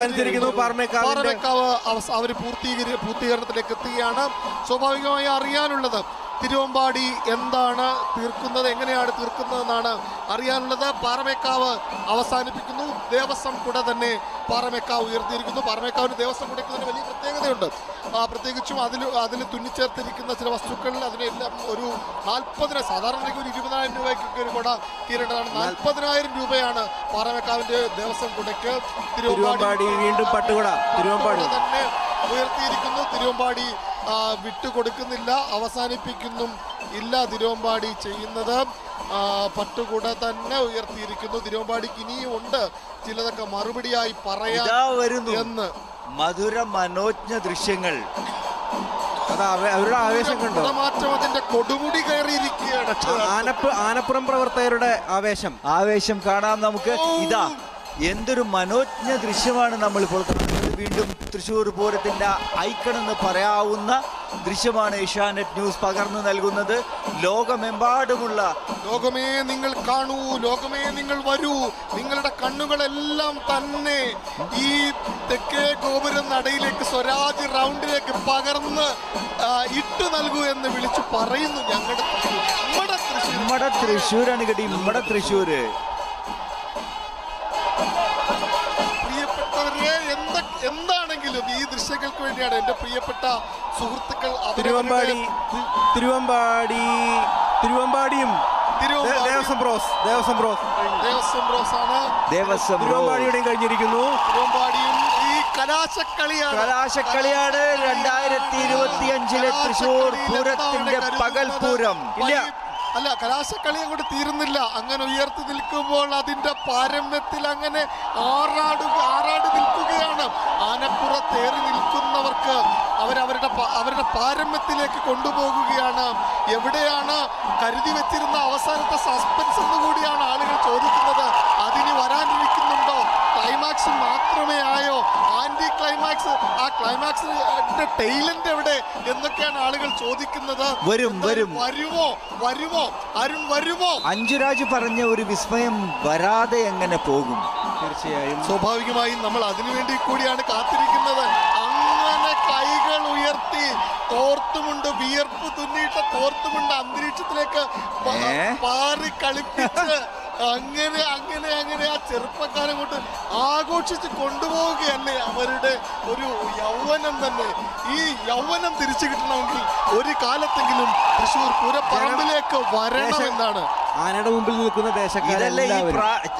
പാറമേക്കാവ് അവർ പൂർത്തീകരണത്തിലേക്ക് എത്തുകയാണ്. സ്വാഭാവികമായി അറിയാനുള്ളത് തിരുവമ്പാടി എന്താണ് തീർക്കുന്നത്, എങ്ങനെയാണ് തീർക്കുന്നതെന്നാണ് അറിയാനുള്ളത്. പാറമേക്കാവ് അവസാനിപ്പിക്കുന്നു, ദേവസ്വം കുട തന്നെ പാറമേക്കാവ് ഉയർത്തിയിരിക്കുന്നു. പാറമേക്കാവിന് ദേവസ്വം കുടയ്ക്ക് തന്നെ വലിയ പ്രത്യേകതയുണ്ട്. പ്രത്യേകിച്ചും അതിൽ തുന്നിച്ചേർത്തിരിക്കുന്ന ചില വസ്തുക്കളിൽ അതിനെല്ലാം ഒരു 40 സാധാരണ ഒരു 20,000 രൂപയ്ക്കൊക്കെ ഒരു കുട തീരേണ്ടതാണ്. 40,000 രൂപയാണ് പാറമേക്കാവിന്റെ ദേവസ്വം കുടയ്ക്ക്. തിരുവമ്പാടി വീണ്ടും പട്ടുകുട തിരുവമ്പാടി തന്നെ ഉയർത്തിയിരിക്കുന്നു. തിരുവമ്പാടി വിട്ടുകൊടുക്കുന്നില്ല, അവസാനിപ്പിക്കുന്നും ഇല്ല. തിരുവമ്പാടി ചെയ്യുന്നത് പട്ടുകുട തന്നെ ഉയർത്തിയിരിക്കുന്നു. തിരുവമ്പാടിക്ക് ഇനിയും ഉണ്ട് ചിലതൊക്കെ മറുപടിയായി പറയാൻ എന്ന് മധുര മനോജ്ഞ ദൃശ്യങ്ങൾ. അവരുടെ ആവേശം കണ്ടോ? മാറ്റം അതിന്റെ കൊടുമുടി കയറിയിരിക്കുകയാണ്. ആനപ്പുറം പ്രവർത്തകരുടെ ആവേശം കാണാം നമുക്ക്. ഇതാ എന്തൊരു മനോജ്ഞ ദൃശ്യമാണ് നമ്മളിപ്പോൾ കാണുന്നത്. വീണ്ടും തൃശ്ശൂർ പൂരത്തിന്റെ ഐക്കൺ എന്ന് പറയാവുന്ന ദൃശ്യമാണ് ഏഷ്യാനെറ്റ് ന്യൂസ് പകർന്നു നൽകുന്നത്. ലോകമെമ്പാടുമുള്ള ലോകമേ നിങ്ങൾ കാണൂ, ലോകമേ നിങ്ങൾ വരൂ, നിങ്ങളുടെ കണ്ണുകളെല്ലാം തന്നെ ഈ തെക്കേ ഗോപുരം നടയിലേക്ക് സ്വരാജ് റൗണ്ടിലേക്ക് പകർന്ന് ഇട്ടു നൽകൂ എന്ന് വിളിച്ചു പറയുന്നു. നമ്മുടെ തൃശ്ശൂരാണ് കേട്ടി, നമ്മുടെ തൃശ്ശൂര്. പ്രിയപ്പെട്ടവരെ, എന്താണെങ്കിലും ഈ ദൃശ്യങ്ങൾക്ക് വേണ്ടിയാണ് എന്റെ പ്രിയപ്പെട്ട സുഹൃത്തുക്കൾ. തിരുവമ്പാടിയും ദേവസ്വം ബ്രോസ് ആണ്. തിരുവമ്പാടിയുടെയും കഴിഞ്ഞിരിക്കുന്നു. തിരുവമ്പാടിയും ഈ കലാശക്കളിയാണ് 2025 തൃശ്ശൂർ പൂരത്തിന്റെ പകൽപൂരം. അല്ല, കലാശക്കളി അങ്ങോട്ട് തീരുന്നില്ല. അങ്ങനെ ഉയർത്തി നിൽക്കുമ്പോൾ അതിന്റെ പാരമ്യത്തിൽ അങ്ങനെ ആറാട് നിൽക്കുകയാണ്. ആനപ്പുറത്തേറി നിൽക്കുന്നവർക്ക് അവരുടെ പാരമ്യത്തിലേക്ക് കൊണ്ടുപോകുകയാണ്. എവിടെയാണ് കരുതി വെച്ചിരുന്ന അവസാനത്തെ സസ്പെൻസ് എന്ന് കൂടിയാണ് ആളുകൾ ചോദിക്കുന്നത്. അതിന് വരാനിരിക്കുന്നുണ്ടോ? ക്ലൈമാക്സ് മാത്രമേ ആയോ? ആന്റി ക്ലൈമാക്സ്, ആ ക്ലൈമാക്സിന്റെ ടൈലന്റ് എവിടെ എന്നൊക്കെയാണ് ആളുകൾ ചോദിക്കുന്നത്. വരുമോ അരുൺ, വരുമോ? അഞ്ജുരാജ് പറഞ്ഞ ഒരു വിസ്മയം വരാതെ എങ്ങനെ പോകും? തീർച്ചയായും സ്വാഭാവികമായും നമ്മൾ അതിനുവേണ്ടി കൂടിയാണ് കാത്തിരിക്കുന്നത്. അങ്ങനെ കൈകൾ ഉയർത്തി തോർത്തുമുണ്ട്, വിയർപ്പ് തുന്നിയിട്ട തോർത്തുമുണ്ട് അന്തരീക്ഷത്തിലേക്ക് പാറി കളിപ്പിച്ച് അങ്ങനെ ആ ചെറുപ്പക്കാരെ കൊണ്ട് ആഘോഷിച്ച് കൊണ്ടുപോവുകയല്ലേ അവരുടെ ഒരു യൗവനം തന്നെ. ഈ യൗവനം തിരിച്ചു കിട്ടണമെങ്കിൽ ഒരു കാലത്തെങ്കിലും തൃശ്ശൂർ പൂരപ്പറമ്പിലേക്ക് വരണമെന്നാണ് ആനയുടെ മുമ്പിൽ നിൽക്കുന്ന ദേശക്കാരല്ല.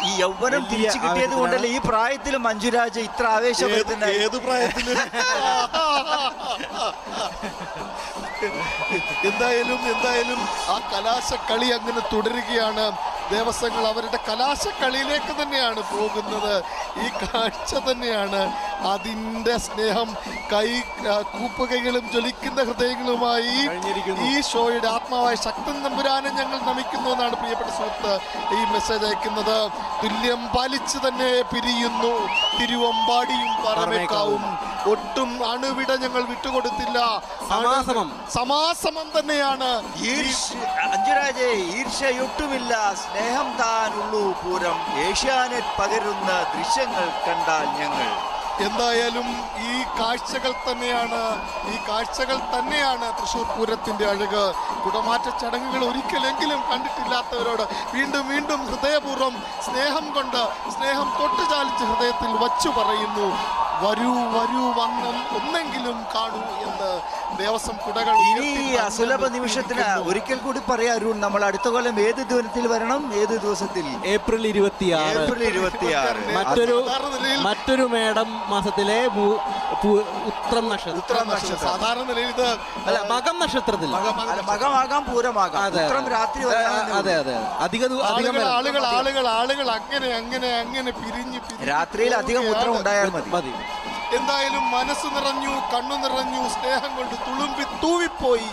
ഈ യൗവനം തിരിച്ചു കിട്ടിയത് കൊണ്ടല്ലേ ഈ പ്രായത്തിൽ മഞ്ജുരാജ് ഇത്ര ആവേശപ്പെടുത്തുന്നത്? ഏത് പ്രായത്തില്? എന്തായാലും ആ കലാശക്കളി അങ്ങനെ തുടരുകയാണ്. ദേവസ്വങ്ങൾ അവരുടെ കലാശക്കളിയിലേക്ക് തന്നെയാണ് പോകുന്നത്. ഈ കാഴ്ച തന്നെയാണ് അതിൻ്റെ സ്നേഹം. കൂപ്പുകൈകളും ജ്വലിക്കുന്ന ഹൃദയങ്ങളുമായി ഈ ഷോയുടെ ആത്മാവായ ശക്തൻ തമ്പുരാനെ ഞങ്ങൾ നമിക്കുന്നു എന്നാണ് പ്രിയപ്പെട്ട സുഹൃത്ത് ഈ മെസ്സേജ് അയക്കുന്നത്. തുല്യം പാലിച്ച് തന്നെ പിരിയുന്നു തിരുവമ്പാടിയും പാറമേക്കാവും. ഒട്ടും അണുവിട ഞങ്ങൾ വിട്ടുകൊടുത്തില്ല. സമാസമം തന്നെയാണ്. അഞ്ജുരാജേ, ഈർഷ്യയൊട്ടുമില്ല, സ്നേഹം താനുള്ളൂ പൂരം. ഏഷ്യാനെറ്റ് പകരുന്ന ദൃശ്യങ്ങൾ കണ്ടാൽ ഞങ്ങൾ. എന്തായാലും ഈ കാഴ്ചകൾ തന്നെയാണ് തൃശ്ശൂർ പൂരത്തിന്റെ അഴക്. കുടമാറ്റ ചടങ്ങുകൾ ഒരിക്കലെങ്കിലും കണ്ടിട്ടില്ലാത്തവരോട് വീണ്ടും ഹൃദയപൂർവ്വം സ്നേഹം തൊട്ടു ചാലിച്ച് ഹൃദയത്തിൽ വച്ചു പറയുന്നു, വരൂ ഒന്നെങ്കിലും കാണൂ എന്ന് ദേവസ്വം കുടകൾ. ഇനി അസുലഭ നിമിഷത്തിന് ഒരിക്കൽ കൂടി പറയാ അരുൺ, നമ്മൾ അടുത്ത കൊല്ലം ഏത് ദിനത്തിൽ വരണം? ഏത് ദിവസത്തിൽ? ഏപ്രിൽ 26. മറ്റൊരു മേടം മാസത്തിലെ ഉത്രം നക്ഷത്രം. സാധാരണ നിലയിൽ ഇത് മകം നക്ഷത്രത്തിൽ മകമാകാം, പൂരമാകാം. ഉത്രം രാത്രി. അതെ ആളുകൾ അങ്ങനെ പിരിഞ്ഞ് രാത്രിയിൽ അധികം ഉത്രം ഉണ്ടായാൽ മതി. എന്തായാലും മനസ്സ് നിറഞ്ഞു, കണ്ണു നിറഞ്ഞു, സ്നേഹം കൊണ്ട് തൂവിപ്പോയി.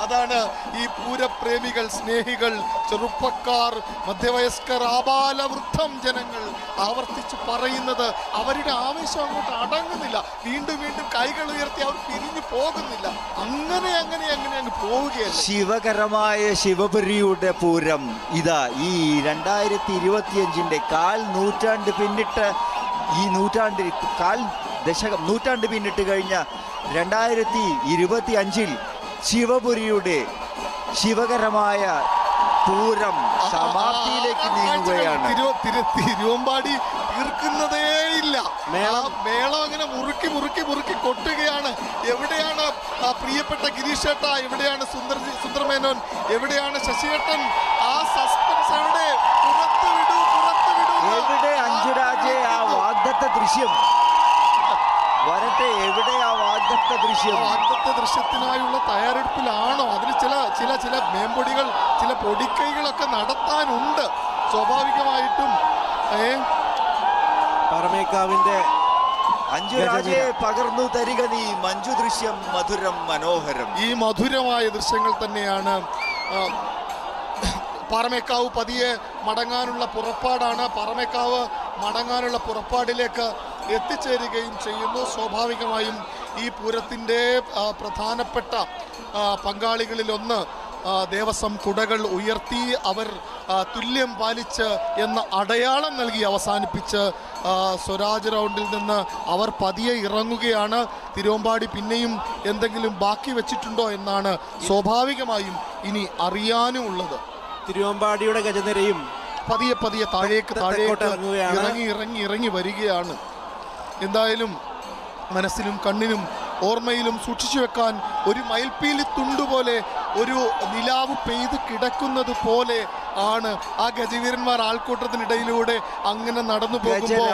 അതാണ് ഈ പൂരപ്രേമികൾ, സ്നേഹികൾ, ചെറുപ്പക്കാർ, മധ്യവയസ്കർ, ആബാലവൃദ്ധം ജനങ്ങൾ ആവർത്തിച്ച് പറയുന്നത്. അവരുടെ ആവേശം അങ്ങോട്ട് അടങ്ങുന്നില്ല. വീണ്ടും കൈകൾ ഉയർത്തി അവർ പിരിഞ്ഞു പോകുന്നില്ല. അങ്ങനെ അങ്ങ് പോവുകയല്ല. ശിവകരമായ ശിവപുരിയുടെ പൂരം ഇതാ ഈ 2025 കാൽ നൂറ്റാണ്ട് പിന്നിട്ട് ഈ നൂറ്റാണ്ട് പിന്നിട്ട് കഴിഞ്ഞ 2025 ശിവപുരിയുടെ ശിവകരമായ പൂരം സമാപ്തിയിലേക്ക് നീങ്ങുകയാണ്. തിരുവമ്പാടി തീർക്കുന്നതേയില്ല. മേളം അങ്ങനെ മുറുക്കി കൊട്ടുകയാണ്. എവിടെയാണ് പ്രിയപ്പെട്ട ഗിരീഷേട്ട, എവിടെയാണ് സുന്ദർമേനോൻ, എവിടെയാണ് ശശിയേട്ടൻ? ആ സസ്പെൻസ് എവിടെ? പുറത്തുവിടൂ. എവിടെ അഞ്ജുരാജെ ആ വാഗ്ദത്ത ദൃശ്യം? വരട്ടെ, എവിടെ ആ വാഗ്ദത്ത ദൃശ്യം? വാഗ്ദത്ത ദൃശ്യത്തിനായുള്ള തയ്യാറെടുപ്പിലാണോ? അതിന് ചില മേമ്പൊടികൾ, ചില പൊടിക്കൈകളൊക്കെ നടത്താനുണ്ട് സ്വാഭാവികമായിട്ടും. പാറമേക്കാവിന്റെ അഞ്ജുരാജെ പകർന്നു തരിക നീ മഞ്ജു ദൃശ്യം മധുരം മനോഹരം. ഈ മധുരമായ ദൃശ്യങ്ങൾ തന്നെയാണ്. പാറമേക്കാവ് പതിയെ മടങ്ങാനുള്ള പുറപ്പാടാണ്. പാറമേക്കാവ് മടങ്ങാനുള്ള പുറപ്പാടിലേക്ക് എത്തിച്ചേരുകയും ചെയ്യുന്നു. സ്വാഭാവികമായും ഈ പൂരത്തിൻ്റെ പ്രധാനപ്പെട്ട പങ്കാളികളിലൊന്ന് ദേവസ്വം കുടകൾ ഉയർത്തി അവർ തുല്യം പാലിച്ച് എന്ന അടയാളം നൽകി അവസാനിപ്പിച്ച് സ്വരാജ് റൗണ്ടിൽ നിന്ന് അവർ പതിയെ ഇറങ്ങുകയാണ്. തിരുവമ്പാടി പിന്നെയും എന്തെങ്കിലും ബാക്കി വെച്ചിട്ടുണ്ടോ എന്നാണ് സ്വാഭാവികമായും ഇനി അറിയാനുമുള്ളത്. തിരുവമ്പാടിയുടെ ഗജനിരയും പതിയെ താഴേക്ക് ഇറങ്ങി വരികയാണ്. എന്തായാലും മനസ്സിലും കണ്ണിനും ഓർമ്മയിലും സൂക്ഷിച്ചു വെക്കാൻ ഒരു മയിൽപ്പീലി തുണ്ടുപോലെ, ഒരു നിലാവ് പെയ്ത് കിടക്കുന്നത് പോലെ ആണ് ആ ഗജവീരന്മാർ ആൾക്കൂട്ടത്തിനിടയിലൂടെ അങ്ങനെ നടന്നു പോകുമ്പോൾ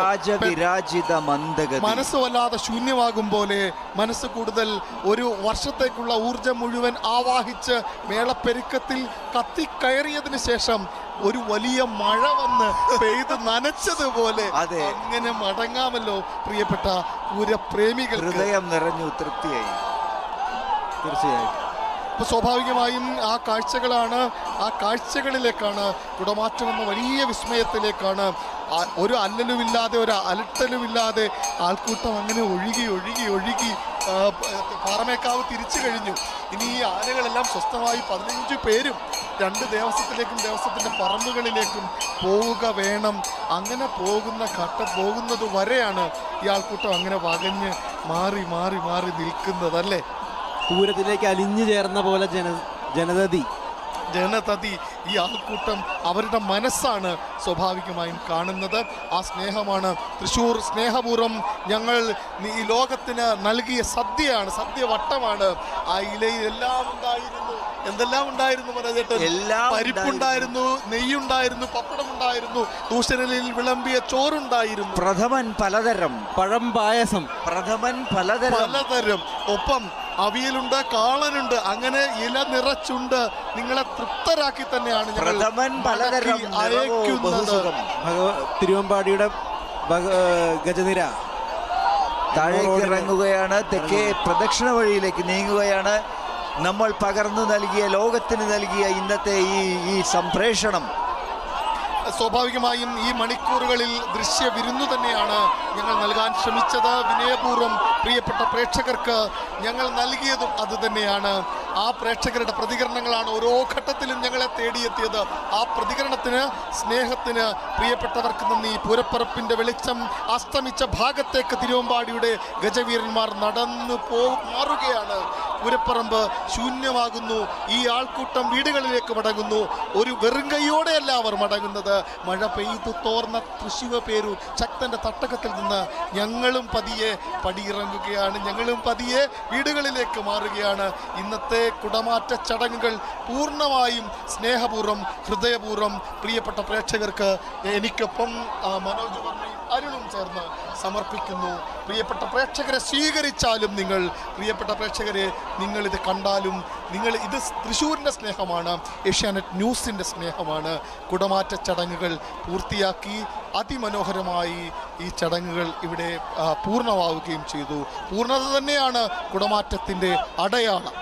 മനസ്സ് വല്ലാതെ ശൂന്യമാകും പോലെ, മനസ്സ് കൂടുതൽ ഒരു വർഷത്തേക്കുള്ള ഊർജം മുഴുവൻ ആവാഹിച്ച് മേളപ്പെരുക്കത്തിൽ കത്തിക്കയറിയതിന് ശേഷം ഒരു വലിയ മഴ വന്ന് പെയ്ത് നനച്ചതുപോലെ അങ്ങനെ മടങ്ങാമല്ലോ പ്രിയപ്പെട്ട പൂരപ്രേമികൾ. ഹൃദയം നിറഞ്ഞു തൃപ്തിയായി. തീർച്ചയായും അപ്പോൾ സ്വാഭാവികമായും ആ കാഴ്ചകളിലേക്കാണ് കുടമാറ്റം എന്ന വലിയ വിസ്മയത്തിലേക്കാണ്. ഒരു അല്ലലുമില്ലാതെ, ഒരു അലട്ടലുമില്ലാതെ ആൾക്കൂട്ടം അങ്ങനെ ഒഴുകി പാറമേക്കാവ് തിരിച്ചു കഴിഞ്ഞു. ഇനി ഈ ആനകളെല്ലാം സ്വസ്ഥമായി 15 പേരും 2 ദേവസ്വത്തിലേക്കും ദേവസ്വത്തിൻ്റെ പറമ്പുകളിലേക്കും പോവുക വേണം. അങ്ങനെ പോകുന്നത് വരെയാണ് ഈ ആൾക്കൂട്ടം അങ്ങനെ വകഞ്ഞ് മാറി നിൽക്കുന്നത് അല്ലേ? പൂരത്തിലേക്ക് അലിഞ്ഞു ചേർന്ന പോലെ ജനതതി ഈ ആൾക്കൂട്ടം അവരുടെ മനസ്സാണ് സ്വാഭാവികമായും കാണുന്നത്. ആ സ്നേഹമാണ് തൃശ്ശൂർ സ്നേഹപൂർവ്വം ഞങ്ങൾ ഈ ലോകത്തിന് നൽകിയ സദ്യയാണ്, സദ്യവട്ടമാണ്. ആ ഇലയിൽ എന്തെല്ലാം ഉണ്ടായിരുന്നു മനോജേട്ടൻ? പരിപ്പുണ്ടായിരുന്നു, നെയ്യുണ്ടായിരുന്നു, പപ്പടമുണ്ടായിരുന്നു, ദൂഷണലിൽ വിളമ്പിയ ചോറുണ്ടായിരുന്നു, പ്രഥമൻ പലതരം, പഴം പായസം, പലതരം, ഒപ്പം അവിയലുണ്ട്, കാളനുണ്ട്, അങ്ങനെ ഇല നിറച്ചുണ്ട്. നിങ്ങളെ തൃപ്തരാക്കി തന്നെയാണ് അയക്കുന്നത്. തിരുവമ്പാടിയുടെ ഗജനിര താഴേക്ക് ഇറങ്ങുകയാണ്, തെക്കേ പ്രദക്ഷിണ വഴിയിലേക്ക് നീങ്ങുകയാണ്. നമ്മൾ പകർന്നു നൽകിയ, ലോകത്തിന് നൽകിയ ഇന്നത്തെ ഈ സംപ്രേഷണം സ്വാഭാവികമായും ഈ മണിക്കൂറുകളിൽ ദൃശ്യവിരുന്നു തന്നെയാണ് ഞങ്ങൾ നൽകാൻ ശ്രമിച്ചത്. വിനയപൂർവ്വം പ്രിയപ്പെട്ട പ്രേക്ഷകർക്ക് ഞങ്ങൾ നൽകിയതും അതുതന്നെയാണ്. ആ പ്രേക്ഷകരുടെ പ്രതികരണങ്ങളാണ് ഓരോ ഘട്ടത്തിലും ഞങ്ങളെ തേടിയെത്തിയത്. ആ പ്രതികരണത്തിന്, സ്നേഹത്തിന് പ്രിയപ്പെട്ടവർക്ക് നന്ദി. പൂരപ്പറപ്പിൻ്റെ വെളിച്ചം അസ്തമിച്ച ഭാഗത്തേക്ക് തിരുവമ്പാടിയുടെ ഗജവീരന്മാർ നടന്നു മാറുകയാണ്. പൂരപ്പറമ്പ് ശൂന്യമാകുന്നു. ഈ ആൾക്കൂട്ടം വീടുകളിലേക്ക് മടങ്ങുന്നു. ഒരു വെറുങ്കൈയോടെയല്ല അവർ മടങ്ങുന്നത്. മഴ പെയ്തു തോർന്ന തൃശ്ശിവപേരു ശക്തന്റെ തട്ടകത്തിൽ നിന്ന് ഞങ്ങളും പതിയെ പടിയിറങ്ങുകയാണ്. ഞങ്ങളും പതിയെ വീടുകളിലേക്ക് മാറുകയാണ്. ഇന്നത്തെ കുടമാറ്റ ചടങ്ങുകൾ പൂർണ്ണമായും സ്നേഹപൂർവ്വം, ഹൃദയപൂർവ്വം പ്രിയപ്പെട്ട പ്രേക്ഷകർക്ക് എനിക്കൊപ്പം മനോജ് വർമ്മയും അരുണും ചേർന്ന് സമർപ്പിക്കുന്നു. പ്രിയപ്പെട്ട പ്രേക്ഷകരെ സ്വീകരിച്ചാലും പ്രിയപ്പെട്ട പ്രേക്ഷകരെ നിങ്ങളിത് കണ്ടാലും ഇത് തൃശ്ശൂരിൻ്റെ സ്നേഹമാണ്, ഏഷ്യാനെറ്റ് ന്യൂസിൻ്റെ സ്നേഹമാണ്. കുടമാറ്റ ചടങ്ങുകൾ പൂർത്തിയാക്കി അതിമനോഹരമായി ഈ ചടങ്ങുകൾ ഇവിടെ പൂർണ്ണമാവുകയും ചെയ്തു. പൂർണ്ണത തന്നെയാണ് കുടമാറ്റത്തിൻ്റെ അടയാളം.